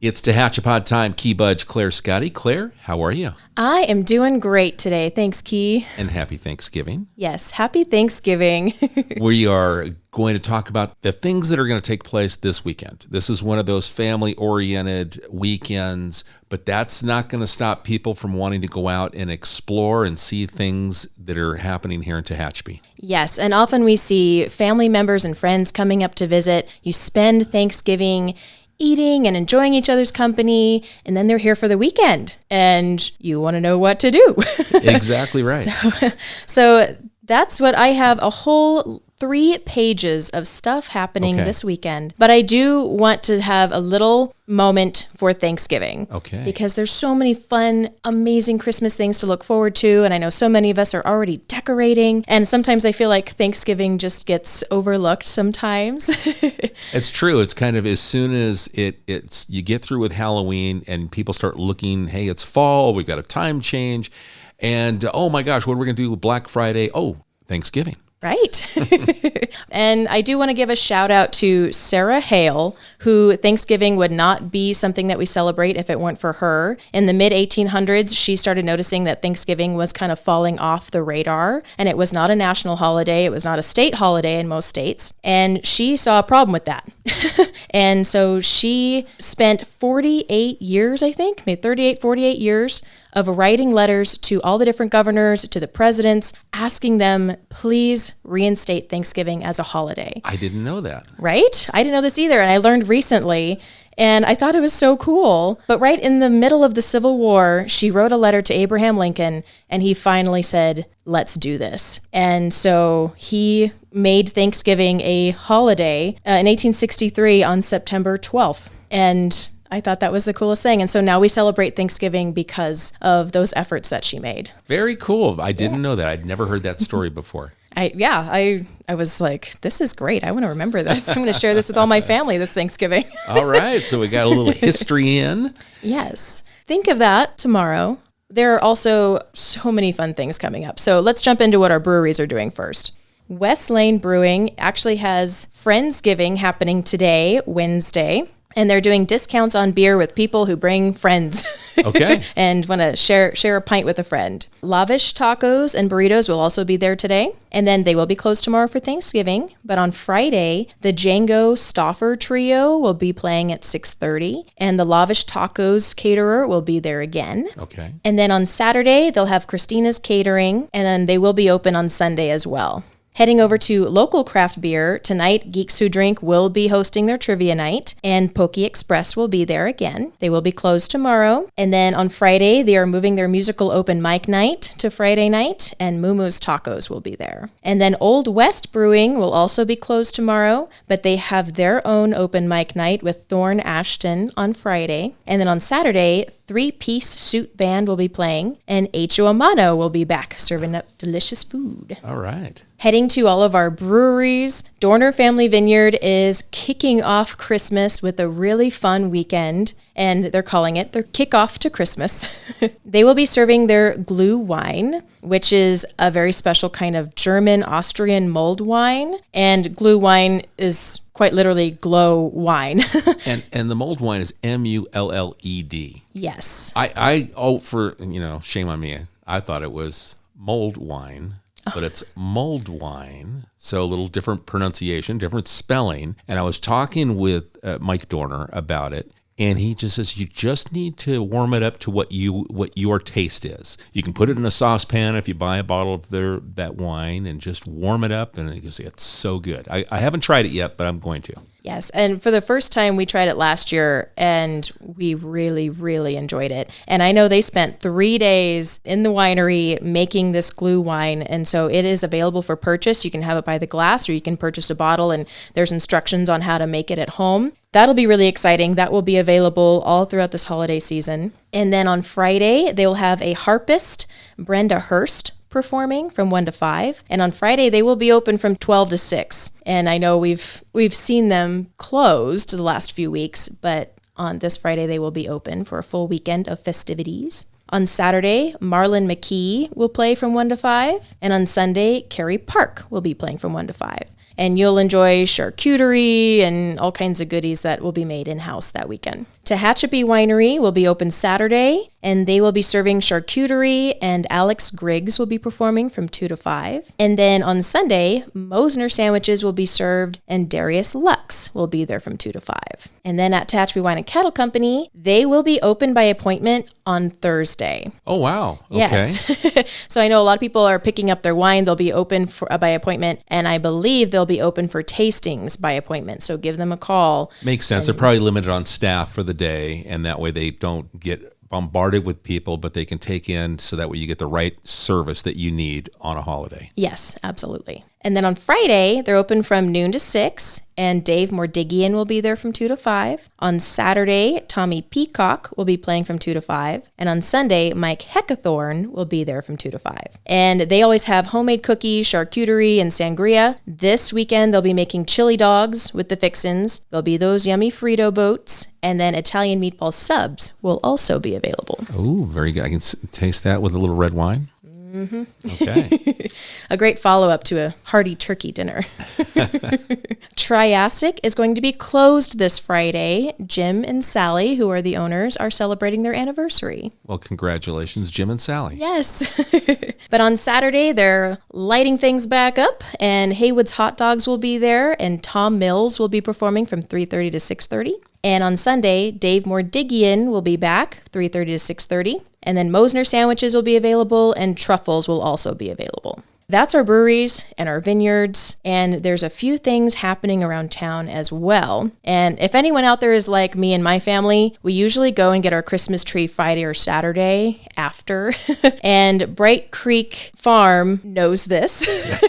It's Tehachapi time. Key Budge, Claire Scotty. Claire, how are you? I am doing great today. Thanks, Key. And happy Thanksgiving. Yes, happy Thanksgiving. We are going to talk about the things that are going to take place this weekend. This is one of those family-oriented weekends, but that's not going to stop people from wanting to go out and explore and see things that are happening here in Tehachapi. Yes, and often we see family members and friends coming up to visit. You spend Thanksgiving eating and enjoying each other's company, and then they're here for the weekend, and you want to know what to do. Exactly right. So that's what I have, a whole 3 pages of stuff happening this weekend. But I do want to have a little moment for Thanksgiving. Okay. Because there's so many fun, amazing Christmas things to look forward to. And I know so many of us are already decorating. And sometimes I feel like Thanksgiving just gets overlooked sometimes. It's true. It's kind of as soon as it's you get through with Halloween and people start looking, hey, it's fall, we've got a time change. And oh my gosh, what are we going to do with Black Friday? Oh, Thanksgiving. Right. And I do want to give a shout out to Sarah Hale, who Thanksgiving would not be something that we celebrate if it weren't for her. In the mid 1800s, she started noticing that Thanksgiving was kind of falling off the radar, and it was not a national holiday. It was not a state holiday in most states. And she saw a problem with that. And so she spent 48 years, I think, maybe 48 years of writing letters to all the different governors, to the presidents, asking them, please reinstate Thanksgiving as a holiday. I didn't know that. Right? I didn't know this either, and I learned recently, and I thought it was so cool. But right in the middle of the Civil War, she wrote a letter to Abraham Lincoln, and he finally said, let's do this. And so he made Thanksgiving a holiday in 1863 on September 12th. And I thought that was the coolest thing. And so now we celebrate Thanksgiving because of those efforts that she made. Very cool. I didn't know that. I'd never heard that story before. I was like, this is great. I want to remember this. I'm going to share this with all my family this Thanksgiving. All right. So we got a little history in. Yes. Think of that tomorrow. There are also so many fun things coming up. So let's jump into what our breweries are doing first. West Lane Brewing actually has Friendsgiving happening today, Wednesday. And they're doing discounts on beer with people who bring friends. Okay. And want to share a pint with a friend. Lavish tacos and burritos will also be there today. And then they will be closed tomorrow for Thanksgiving. But on Friday, the Django Stauffer Trio will be playing at 6:30. And the Lavish Tacos caterer will be there again. Okay. And then on Saturday, they'll have Christina's Catering. And then they will be open on Sunday as well. Heading over to local craft beer, tonight Geeks Who Drink will be hosting their trivia night, and Pokey Express will be there again. They will be closed tomorrow. And then on Friday, they are moving their musical open mic night to Friday night, and Mumu's Tacos will be there. And then Old West Brewing will also be closed tomorrow, but they have their own open mic night with Thorn Ashton on Friday. And then on Saturday, 3-piece suit band will be playing, and H.O. Amano will be back serving up delicious food. All right. Heading to all of our breweries, Dorner Family Vineyard is kicking off Christmas with a really fun weekend, and they're calling it their kickoff to Christmas. They will be serving their glue wine, which is a very special kind of German-Austrian mulled wine, and glue wine is quite literally glow wine. and the mulled wine is M-U-L-L-E-D. Yes. Shame on me. I thought it was mulled wine. But it's mulled wine, so a little different pronunciation, different spelling. And I was talking with Mike Dorner about it, and he just says you just need to warm it up to what your taste is. You can put it in a saucepan if you buy a bottle of that wine, and just warm it up, and it's so good. I haven't tried it yet, but I'm going to. Yes, and for the first time, we tried it last year, and we really, really enjoyed it. And I know they spent 3 days in the winery making this glue wine, and so it is available for purchase. You can have it by the glass, or you can purchase a bottle, and there's instructions on how to make it at home. That'll be really exciting. That will be available all throughout this holiday season. And then on Friday, they will have a harpist, Brenda Hurst, performing from 1 to 5. And on Friday, they will be open from 12 to 6. And I know we've seen them closed the last few weeks, but on this Friday, they will be open for a full weekend of festivities. On Saturday, Marlon McKee will play from 1 to 5. And on Sunday, Carrie Park will be playing from 1 to 5. And you'll enjoy charcuterie and all kinds of goodies that will be made in-house that weekend. Tehachapi Winery will be open Saturday, and they will be serving charcuterie, and Alex Griggs will be performing from 2 to 5. And then on Sunday, Mosner sandwiches will be served, and Darius Lux will be there from 2 to 5. And then at Tehachapi Wine and Cattle Company, they will be open by appointment on Thursday. Oh, wow. Okay. Yes. So I know a lot of people are picking up their wine. They'll be open by appointment, and I believe they'll be open for tastings by appointment. So give them a call. Makes sense. They're probably limited on staff for the day, and that way they don't get bombarded with people, but they can take in so that way you get the right service that you need on a holiday. Yes, absolutely. And then on Friday, they're open from noon to 6, and Dave Mordigian will be there from 2 to 5. On Saturday, Tommy Peacock will be playing from 2 to 5. And on Sunday, Mike Heckathorn will be there from 2 to 5. And they always have homemade cookies, charcuterie, and sangria. This weekend, they'll be making chili dogs with the fixins. There'll be those yummy Frito boats. And then Italian meatball subs will also be available. Oh, very good. I can taste that with a little red wine. Mm-hmm. Okay. A great follow-up to a hearty turkey dinner. Triassic is going to be closed this Friday. Jim and Sally, who are the owners, are celebrating their anniversary. Well, congratulations, Jim and Sally. Yes. But on Saturday, they're lighting things back up, and Haywood's Hot Dogs will be there, and Tom Mills will be performing from 3:30 to 6:30. And on Sunday, Dave Mordigian will be back, 3:30 to 6:30. And then Mosner sandwiches will be available, and truffles will also be available. That's our breweries and our vineyards, and there's a few things happening around town as well. And if anyone out there is like me and my family, we usually go and get our Christmas tree Friday or Saturday after. And Bright Creek Farm knows this.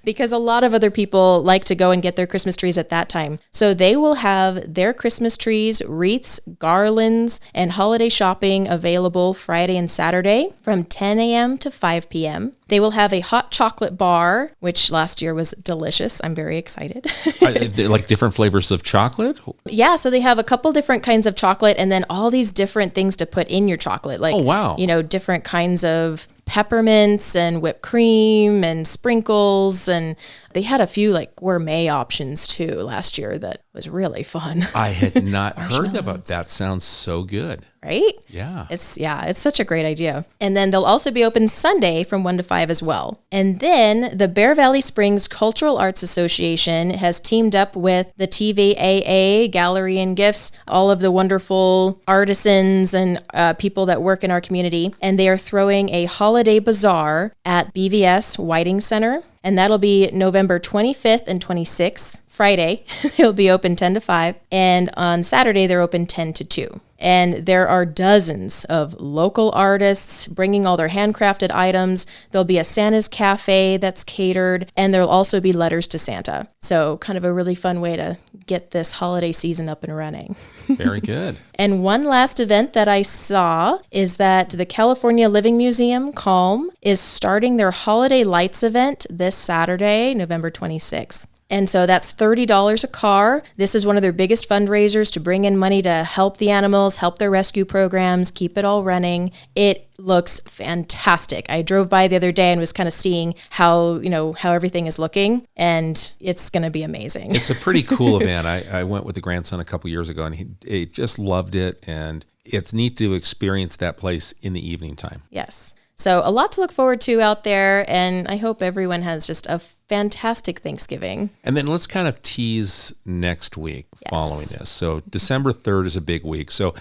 Because a lot of other people like to go and get their Christmas trees at that time. So they will have their Christmas trees, wreaths, garlands, and holiday shopping available Friday and Saturday from 10 a.m. to 5 p.m. They will have a hot chocolate bar, which last year was delicious. I'm very excited. Like different flavors of chocolate? Yeah, so they have a couple different kinds of chocolate, and then all these different things to put in your chocolate. Like, oh, wow. Different kinds of peppermints and whipped cream and sprinkles, and they had a few like gourmet options too last year that was really fun. I had not heard about that. Sounds so good. Right? Yeah. It's such a great idea. And then they'll also be open Sunday from 1 to 5 as well. And then the Bear Valley Springs Cultural Arts Association has teamed up with the TVAA Gallery and Gifts, all of the wonderful artisans and people that work in our community. And they are throwing a holiday bazaar at BVS Whiting Center. And that'll be November 25th and 26th, Friday. It'll be open 10 to 5. And on Saturday, they're open 10 to 2. And there are dozens of local artists bringing all their handcrafted items. There'll be a Santa's Cafe that's catered, and there'll also be letters to Santa. So kind of a really fun way to get this holiday season up and running. Very good. And one last event that I saw is that the California Living Museum, Calm, is starting their Holiday Lights event this Saturday, November 26th. And so that's $30 a car. This is one of their biggest fundraisers to bring in money to help the animals, help their rescue programs, keep it all running. It looks fantastic. I drove by the other day and was kind of seeing how everything is looking, and it's going to be amazing. It's a pretty cool event. I went with the grandson a couple years ago, and he just loved it, and it's neat to experience that place in the evening time. Yes. So a lot to look forward to out there, and I hope everyone has just a fantastic Thanksgiving. And then let's kind of tease next week following this. So December 3rd is a big week. So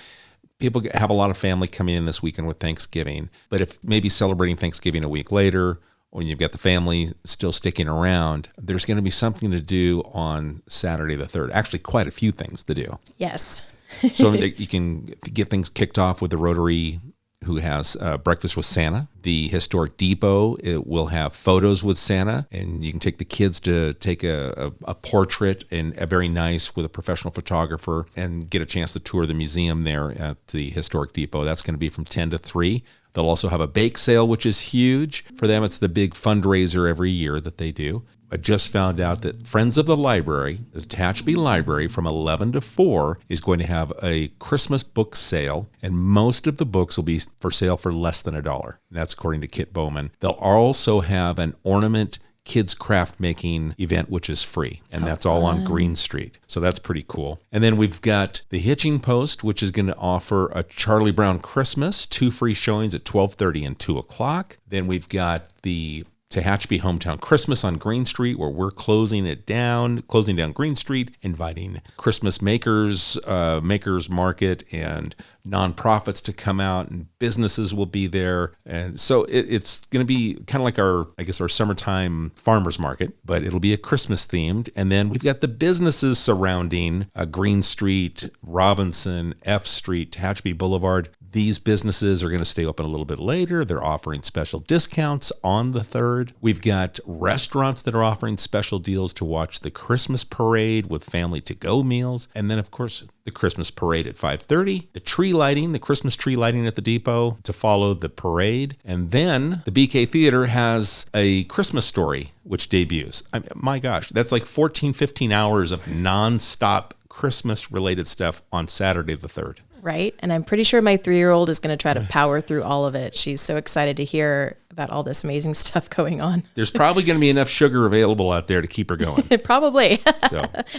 people have a lot of family coming in this weekend with Thanksgiving, but if maybe celebrating Thanksgiving a week later, or you've got the family still sticking around, there's going to be something to do on Saturday the 3rd. Actually, quite a few things to do. Yes. So you can get things kicked off with the Rotary, who has Breakfast with Santa. The Historic Depot, it will have photos with Santa, and you can take the kids to take a portrait, and a very nice with a professional photographer, and get a chance to tour the museum there at the Historic Depot. That's going to be from 10 to 3. They'll also have a bake sale, which is huge. For them, it's the big fundraiser every year that they do. I just found out that Friends of the Library, the Tehachapi Library, from 11 to 4 is going to have a Christmas book sale, and most of the books will be for sale for less than $1. That's according to Kit Bowman. They'll also have an ornament kids craft making event, which is free. And that's all on Green Street. So that's pretty cool. And then we've got the Hitching Post, which is going to offer a Charlie Brown Christmas, 2 free showings at 12:30 and 2 o'clock. Then we've got the Tehachapi Hometown Christmas on Green Street, where we're closing down Green Street, inviting Christmas makers, makers market, and nonprofits to come out, and businesses will be there. And so it's going to be kind of like our summertime farmers market, but it'll be a Christmas themed. And then we've got the businesses surrounding Green Street, Robinson, F Street, Tehachapi Boulevard. These businesses are going to stay open a little bit later. They're offering special discounts on the 3rd. We've got restaurants that are offering special deals to watch the Christmas parade with family to-go meals. And then, of course, the Christmas parade at 5:30, the Christmas tree lighting at the depot to follow the parade. And then the BK Theater has a Christmas Story, which debuts. My gosh, that's like 14, 15 hours of nonstop Christmas-related stuff on Saturday the 3rd. Right. And I'm pretty sure my 3-year-old is going to try to power through all of it. She's so excited to hear about all this amazing stuff going on. There's probably going to be enough sugar available out there to keep her going. Probably.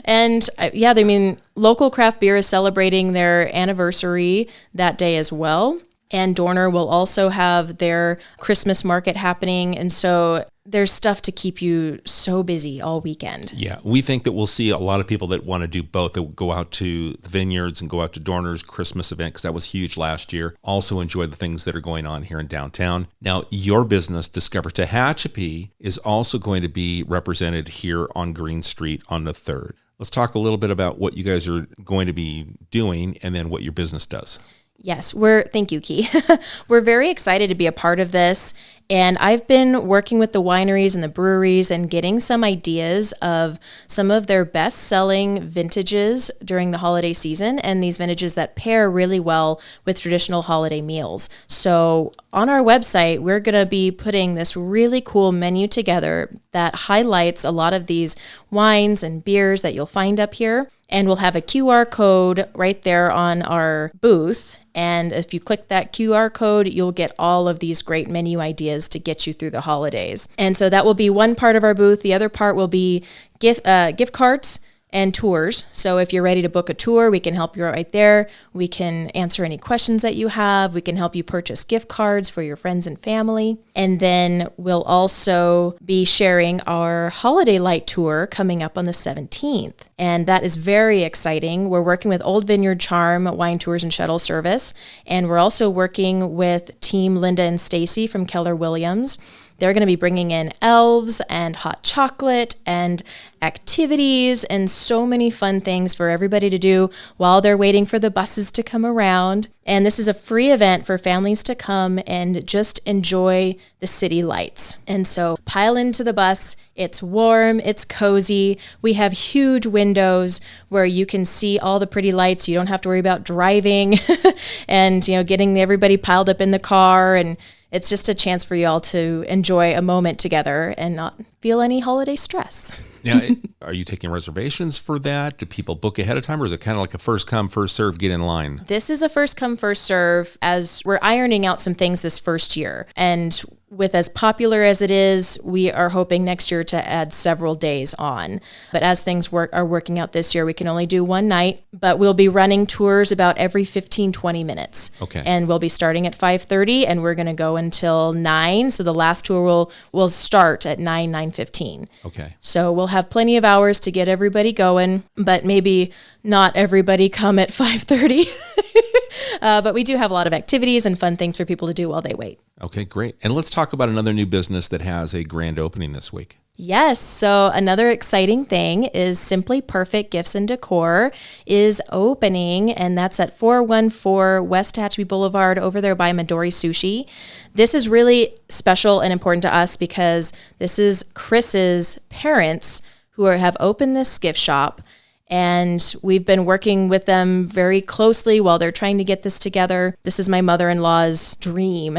And local craft beer is celebrating their anniversary that day as well. And Dorner will also have their Christmas market happening. And so there's stuff to keep you so busy all weekend. Yeah, we think that we'll see a lot of people that want to do both. They'll go out to the vineyards and go out to Dorner's Christmas event, because that was huge last year. Also enjoy the things that are going on here in downtown. Now, your business, Discover Tehachapi, is also going to be represented here on Green Street on the 3rd. Let's talk a little bit about what you guys are going to be doing and then what your business does. Yes, thank you, Key. We're very excited to be a part of this. And I've been working with the wineries and the breweries and getting some ideas of some of their best-selling vintages during the holiday season, and these vintages that pair really well with traditional holiday meals. So on our website, we're going to be putting this really cool menu together that highlights a lot of these wines and beers that you'll find up here. And we'll have a QR code right there on our booth. And if you click that QR code, you'll get all of these great menu ideas to get you through the holidays. And so that will be one part of our booth. The other part will be gift cards and tours. So if you're ready to book a tour, we can help you right there. We can answer any questions that you have. We can help you purchase gift cards for your friends and family. And then we'll also be sharing our holiday light tour coming up on the 17th. And that is very exciting. We're working with Old Vineyard Charm Wine Tours and Shuttle Service. And we're also working with Team Linda and Stacy from Keller Williams. They're going to be bringing in elves and hot chocolate and activities and so many fun things for everybody to do while they're waiting for the buses to come around. And this is a free event for families to come and just enjoy the city lights. And so pile into the bus. It's warm, it's cozy. We have huge windows where you can see all the pretty lights. You don't have to worry about driving and, getting everybody piled up in the car. And it's just a chance for you all to enjoy a moment together and not feel any holiday stress. Now, are you taking reservations for that? Do people book ahead of time, or is it kind of like a first come, first serve, get in line? This is a first come, first serve, as we're ironing out some things this first year. And with as popular as it is, we are hoping next year to add several days on. But as things are working out this year, we can only do one night, but we'll be running tours about every 15, 20 minutes. Okay. And we'll be starting at 5:30 and we're going to go until 9. So the last tour will start at 9:15. Okay. So we'll have plenty of hours to get everybody going, but maybe not everybody come at 5:30. But we do have a lot of activities and fun things for people to do while they wait. Okay, great. And let's talk about another new business that has a grand opening this week. Yes. So another exciting thing is Simply Perfect Gifts and Decor is opening, and that's at 414 West Tehachapi Boulevard over there by Midori Sushi. This is really special and important to us because this is Chris's parents who have opened this gift shop. And we've been working with them very closely while they're trying to get this together. This is my mother-in-law's dream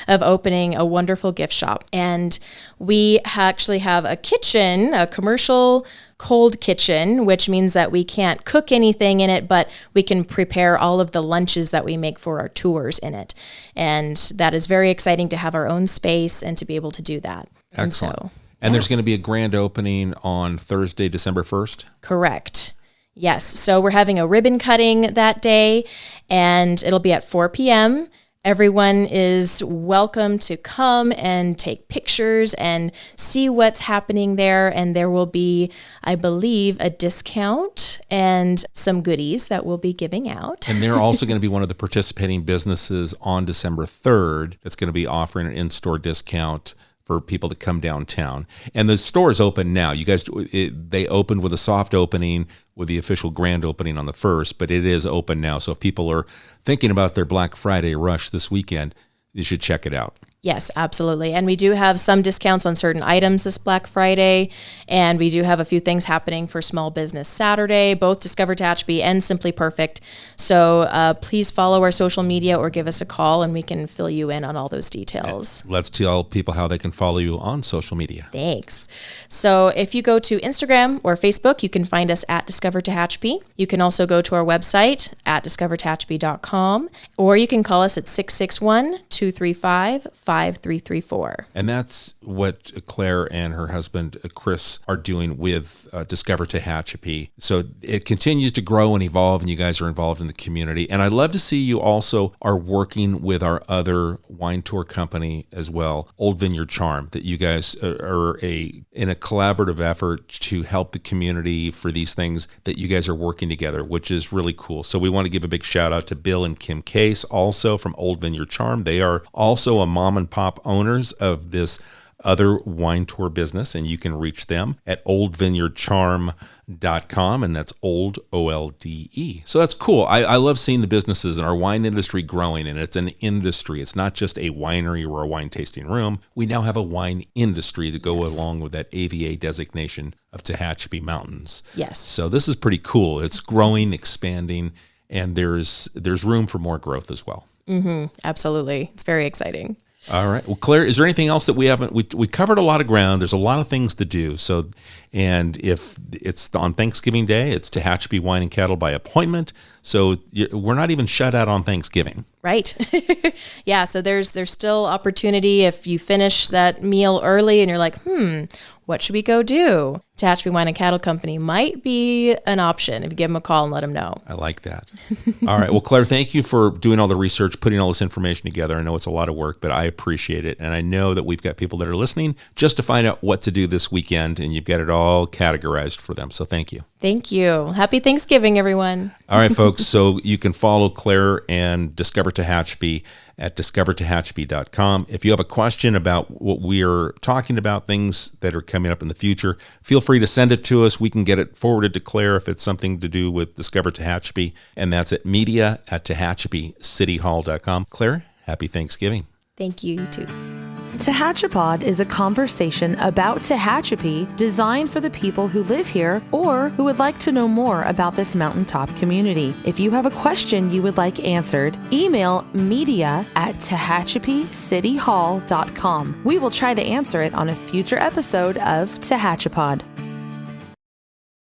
of opening a wonderful gift shop. And we actually have a kitchen, a commercial cold kitchen, which means that we can't cook anything in it, but we can prepare all of the lunches that we make for our tours in it. And that is very exciting to have our own space and to be able to do that. Excellent. And there's going to be a grand opening on Thursday, December 1st? Correct. Yes. So we're having a ribbon cutting that day, and it'll be at 4 p.m. Everyone is welcome to come and take pictures and see what's happening there. And there will be, I believe, a discount and some goodies that we'll be giving out. And they're also going to be one of the participating businesses on December 3rd that's going to be offering an in-store discount for people to come downtown. And the store is open now. You guys, they opened with a soft opening with the official grand opening on the 1st, but it is open now. So if people are thinking about their Black Friday rush this weekend, you should check it out. Yes, absolutely. And we do have some discounts on certain items this Black Friday. And we do have a few things happening for Small Business Saturday, both Discover Tehachapi and Simply Perfect. So please follow our social media or give us a call and we can fill you in on all those details. And let's tell people how they can follow you on social media. Thanks. So if you go to Instagram or Facebook, you can find us at Discover Tehachapi. You can also go to our website at discovertehachapi.com, or you can call us at 661-235-5334. And that's what Claire and her husband, Chris, are doing with Discover Tehachapi. So it continues to grow and evolve, and you guys are involved in the community. And I'd love to see you also are working with our other wine tour company as well, Old Vineyard Charm, that you guys are in a collaborative effort to help the community for these things that you guys are working together, which is really cool. So we want to give a big shout out to Bill and Kim Case, also from Old Vineyard Charm. They are also a mom and pop owners of this other wine tour business, and you can reach them at oldvineyardcharm.com, and that's old, O-L-D-E. So that's cool. I love seeing the businesses in our wine industry growing, and it's an industry. It's not just a winery or a wine tasting room. We now have a wine industry to go along with that AVA designation of Tehachapi Mountains. Yes. So this is pretty cool. It's growing, expanding, and there's room for more growth as well. Mm-hmm. Absolutely. It's very exciting. All right. Well, Claire, is there anything else that we haven't? We covered a lot of ground. There's a lot of things to do. So, and if it's on Thanksgiving Day, it's Tehachapi Wine and Cattle by appointment. So we're not even shut out on Thanksgiving. Right. Yeah. So there's still opportunity if you finish that meal early and you're like, what should we go do? Tehachapi Wine and Cattle Company might be an option if you give them a call and let them know. I like that. All right. Well, Claire, thank you for doing all the research, putting all this information together. I know it's a lot of work, but I appreciate it. And I know that we've got people that are listening just to find out what to do this weekend, and you've got it all categorized for them. So thank you. Thank you. Happy Thanksgiving, everyone. All right, folks. So you can follow Claire and Discover Tehachapi at discovertehachapi.com. If you have a question about what we are talking about, things that are coming up in the future, feel free to send it to us. We can get it forwarded to Claire if it's something to do with Discover Tehachapi, and that's at media@tehachapicityhall.com. Claire, happy Thanksgiving. Thank you, you too. Tehachapod is a conversation about Tehachapi designed for the people who live here or who would like to know more about this mountaintop community. If you have a question you would like answered, email media@tehachapicityhall.com. We will try to answer it on a future episode of Tehachapod.